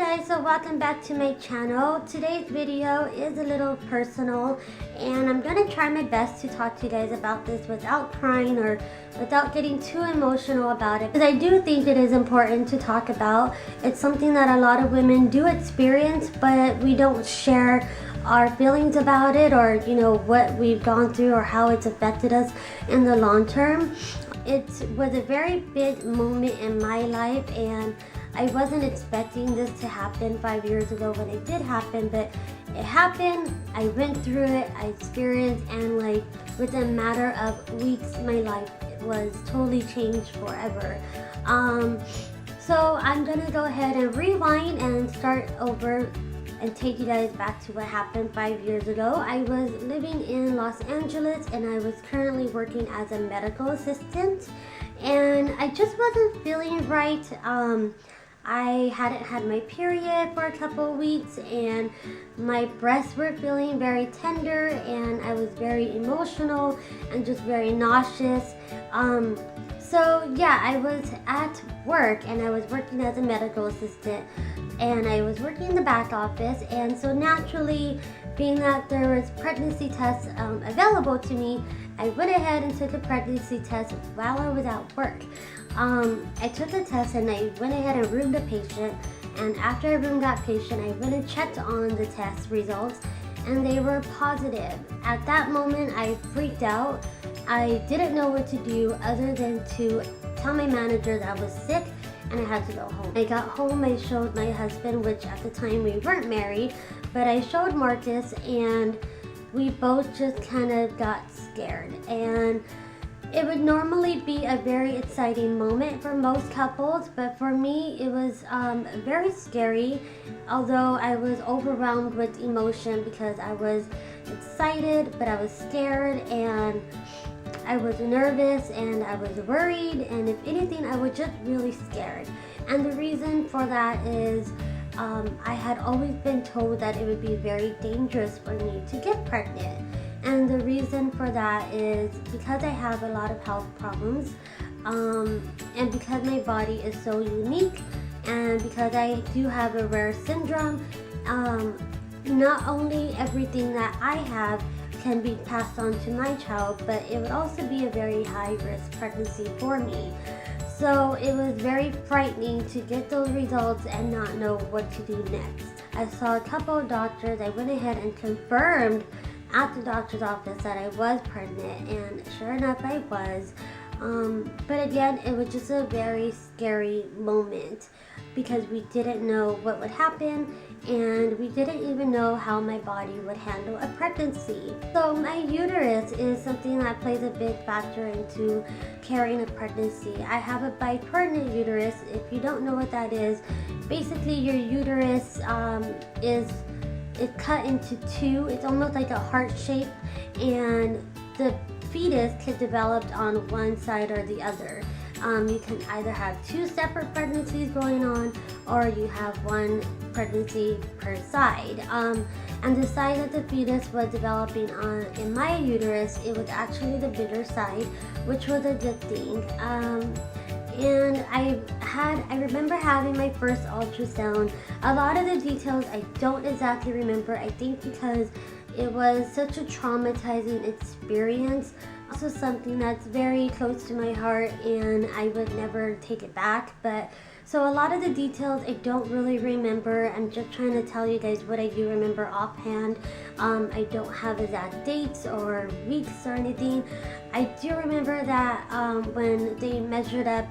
guys, so welcome back to my channel. Today's video is a little personal and I'm gonna try my best to talk to you guys about this without crying or without getting too emotional about it, because I do think it is important to talk about. It's something that a lot of women do experience, but we don't share our feelings about it, or what we've gone through or how it's affected us in the long term. It was a very big moment in my life, and I wasn't expecting this to happen 5 years ago when it did happen, but it happened. I went through it, I experienced, and within a matter of weeks, my life was totally changed forever. So I'm gonna go ahead and rewind and start over and take you guys back to what happened 5 years ago. I was living in Los Angeles and I was currently working as a medical assistant, and I just wasn't feeling right. I hadn't had my period for a couple of weeks, and my breasts were feeling very tender, and I was very emotional and just very nauseous. So yeah, I was at work and I was working as a medical assistant, and I was working in the back office, and so naturally, being that there was pregnancy tests available to me, I went ahead and took a pregnancy test while I was at work. I took the test and I went ahead and roomed a patient, and after I roomed that patient, I went and checked on the test results, and they were positive. At that moment, I freaked out. I didn't know what to do other than to tell my manager that I was sick and I had to go home. I got home, I showed my husband, which at the time we weren't married, but I showed Marcus, and we both just kind of got scared. And it would normally be a very exciting moment for most couples, but for me it was very scary, although I was overwhelmed with emotion because I was excited, but I was scared, and I was nervous, and I was worried, and if anything, I was just really scared. And the reason for that is I had always been told that it would be very dangerous for me to get pregnant. And the reason for that is because I have a lot of health problems, and because my body is so unique, and because I do have a rare syndrome. Not only everything that I have can be passed on to my child, but it would also be a very high risk pregnancy for me. So it was very frightening to get those results and not know what to do next. I saw a couple of doctors. I went ahead and confirmed at the doctor's office that I was pregnant, and sure enough I was. But again, it was just a very scary moment because we didn't know what would happen, and we didn't even know how my body would handle a pregnancy. So my uterus is something that plays a big factor into carrying a pregnancy. I have a bipartite uterus. If you don't know what that is, basically your uterus is cut into two. It's almost like a heart shape, and the fetus can develop on one side or the other. You can either have two separate pregnancies going on, or you have one pregnancy per side. And the side that the fetus was developing on in my uterus, it was actually the bigger side, which was a good thing. And I remember having my first ultrasound. A lot of the details I don't exactly remember, I think because it was such a traumatizing experience. Also something that's very close to my heart, and I would never take it back. But so a lot of the details I don't really remember. I'm just trying to tell you guys what I do remember offhand. I don't have exact dates or weeks or anything. I do remember that when they measured up,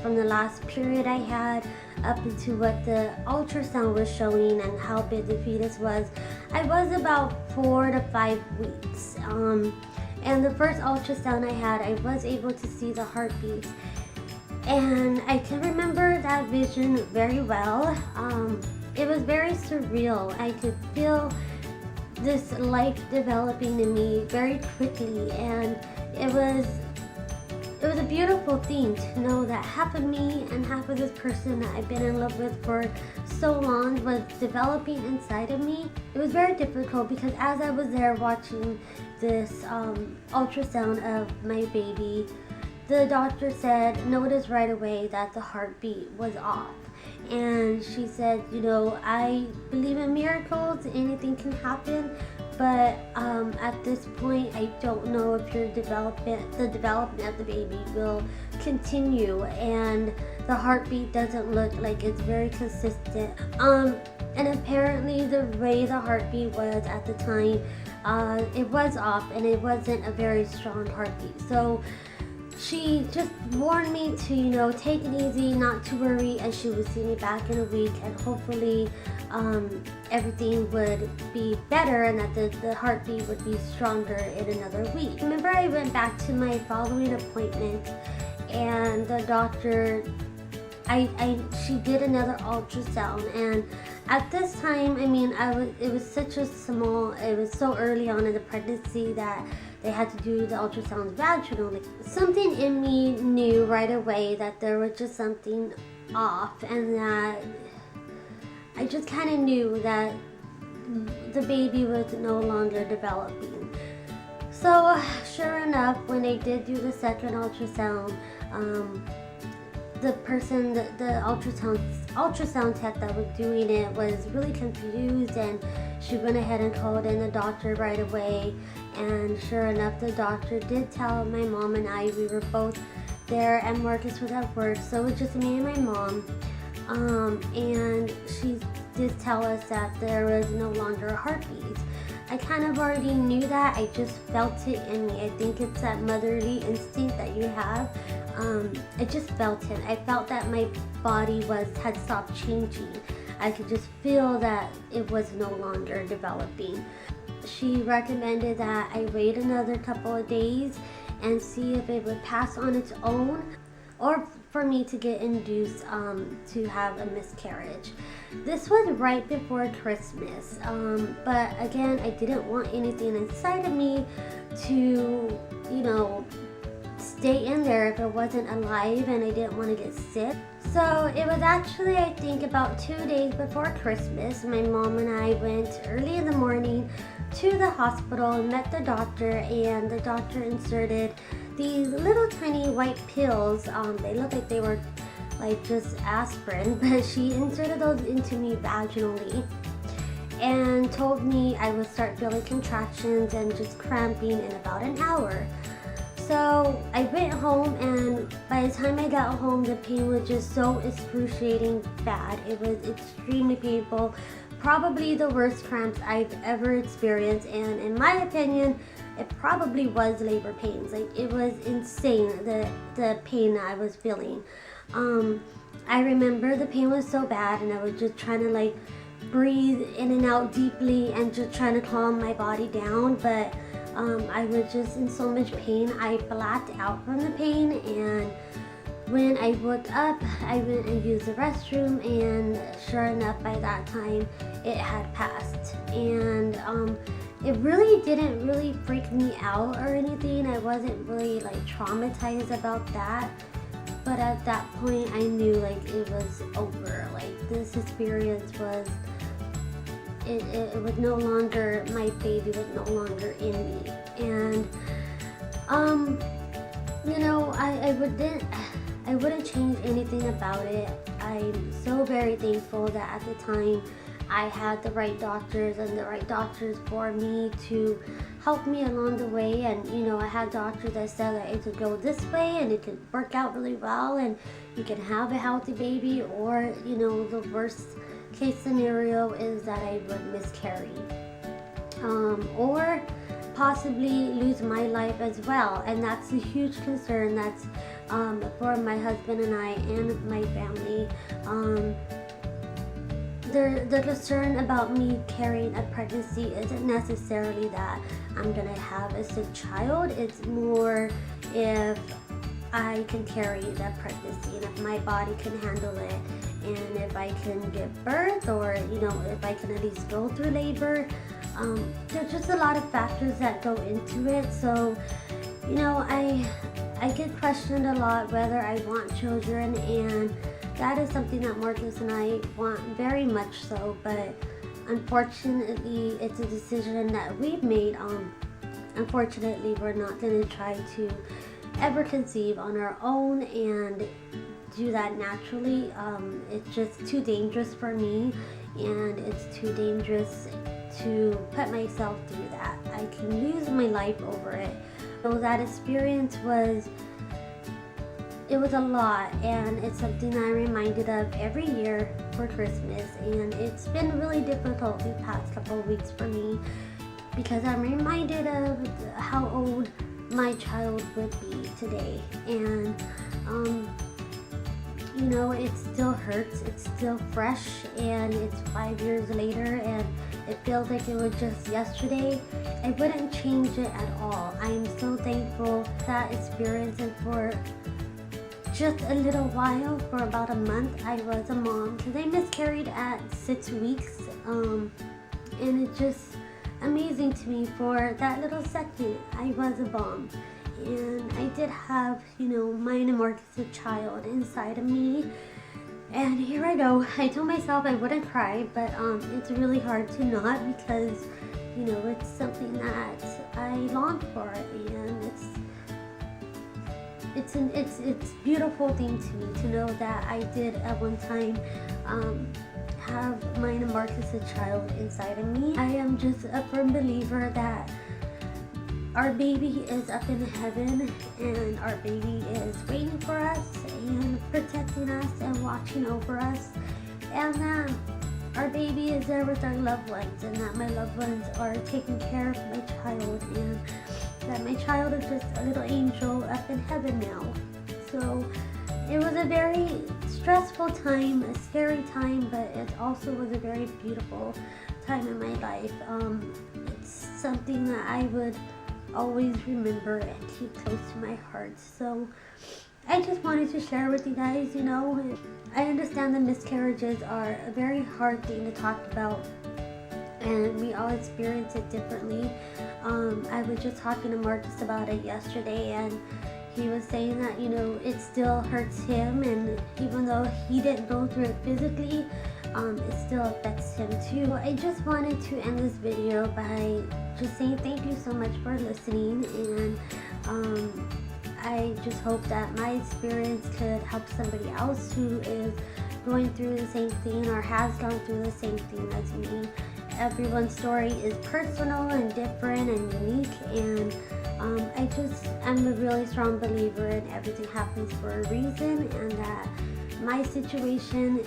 from the last period I had up into what the ultrasound was showing and how big the fetus was, I was about 4 to 5 weeks. And the first ultrasound I had, I was able to see the heartbeat, and I can remember that vision very well. It was very surreal. I could feel this life developing in me very quickly, and it was a beautiful thing to know that half of me and half of this person that I've been in love with for so long was developing inside of me. It was very difficult because as I was there watching this ultrasound of my baby, the doctor noticed right away that the heartbeat was off. and she said, you know, I believe in miracles, anything can happen, but at this point I don't know if the development of the baby will continue, and the heartbeat doesn't look like it's very consistent. And apparently the way the heartbeat was at the time, it was off, and it wasn't a very strong heartbeat. So she just warned me to, you know, take it easy, not to worry, and she would see me back in a week, and hopefully everything would be better, and that the heartbeat would be stronger in another week. Remember, I went back to my following appointment, and the doctor, she did another ultrasound, and at this time, I mean, it was so early on in the pregnancy that they had to do the ultrasound vaginally. Something in me knew right away that there was just something off, and that I just kind of knew that the baby was no longer developing. So sure enough, when they did do the second ultrasound, the person, the ultrasound tech that was doing it was really confused, and she went ahead and called in the doctor right away. And sure enough, the doctor did tell my mom and I. We were both there, and Marcus was at work, so it was just me and my mom. And she did tell us that there was no longer a heartbeat. I kind of already knew that. I just felt it in me. I think it's that motherly instinct that you have. I just felt it. I felt that my body had stopped changing. I could just feel that it was no longer developing. She recommended that I wait another couple of days and see if it would pass on its own, or for me to get induced to have a miscarriage. This was right before Christmas, but again, I didn't want anything inside of me to, you know, stay in there if it wasn't alive, and I didn't want to get sick. So it was actually, I think, about 2 days before Christmas. My mom and I went early in the morning to the hospital and met the doctor, and the doctor inserted these little tiny white pills. They looked like they were like just aspirin, but she inserted those into me vaginally and told me I would start feeling contractions and just cramping in about an hour. So I went home, and by the time I got home, the pain was just so excruciating bad. It was extremely painful, probably the worst cramps I've ever experienced, and in my opinion, it probably was labor pains. Like, it was insane, the pain I was feeling. I remember the pain was so bad, and I was just trying to like breathe in and out deeply and just trying to calm my body down, but I was just in so much pain. I blacked out from the pain, and when I woke up, I went and used the restroom, and sure enough, by that time, it had passed. And it really didn't really freak me out or anything. I wasn't really like traumatized about that. But at that point, I knew like it was over. Like, this experience was, it was no longer, my baby was no longer in me. And you know, I wouldn't change anything about it. I'm so very thankful that at the time I had the right doctors, and the right doctors for me to help me along the way. And you know, I had doctors that said that it could go this way and it could work out really well, and you can have a healthy baby, or you know, the worst case scenario is that I would miscarry, or possibly lose my life as well. And that's a huge concern. That's for my husband and I and my family. The concern about me carrying a pregnancy isn't necessarily that I'm gonna have a sick child. It's more if I can carry that pregnancy, and if my body can handle it, and if I can give birth, or you know, if I can at least go through labor. There's just a lot of factors that go into it. So you know, I get questioned a lot whether I want children, and that is something that Marcus and I want very much so, but unfortunately it's a decision that we've made. Unfortunately, we're not going to try to ever conceive on our own, and do that naturally. It's just too dangerous for me, and it's too dangerous to put myself through that. I can lose my life over it. So that experience was a lot, and it's something that I'm reminded of every year for Christmas, and it's been really difficult the past couple of weeks for me because I'm reminded of how old my child would be today, and you know, it still hurts, it's still fresh, and it's 5 years later, and it feels like it was just yesterday. I wouldn't change it at all. I'm so thankful for that experience, and for just a little while, for about a month, I was a mom because I miscarried at 6 weeks, and it's just amazing to me. For that little second, I was a mom, and I did have, you know, mine Marcus' child inside of me. And here I go. I told myself I wouldn't cry, but it's really hard to not, because, you know, it's something that I long for, and it's a beautiful thing to me to know that I did at one time have mine and Marcus' child inside of me. I am just a firm believer that our baby is up in heaven, and our baby is waiting for us and protecting us and watching over us, and that our baby is there with our loved ones, and that my loved ones are taking care of my child, and that my child is just a little angel up in heaven now. So it was a very stressful time, a scary time, but it also was a very beautiful time in my life. It's something that I would always remember and keep close to my heart. So I just wanted to share with you guys, you know, I understand that miscarriages are a very hard thing to talk about, and we all experience it differently. I was just talking to Marcus about it yesterday, and he was saying that, you know, it still hurts him, and even though he didn't go through it physically, it still affects him too. I just wanted to end this video by just saying thank you so much for listening, and I just hope that my experience could help somebody else who is going through the same thing or has gone through the same thing as me. Everyone's story is personal and different and unique, and I'm a really strong believer in everything happens for a reason, and that my situation,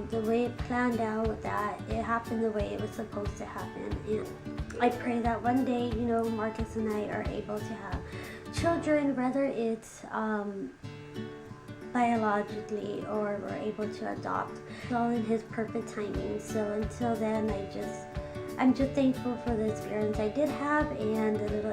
the way it planned out, that it happened the way it was supposed to happen. And I pray that one day, you know, Marcus and I are able to have children, whether it's biologically or we're able to adopt, all in his perfect timing. So until then, I'm just thankful for the experience I did have and the little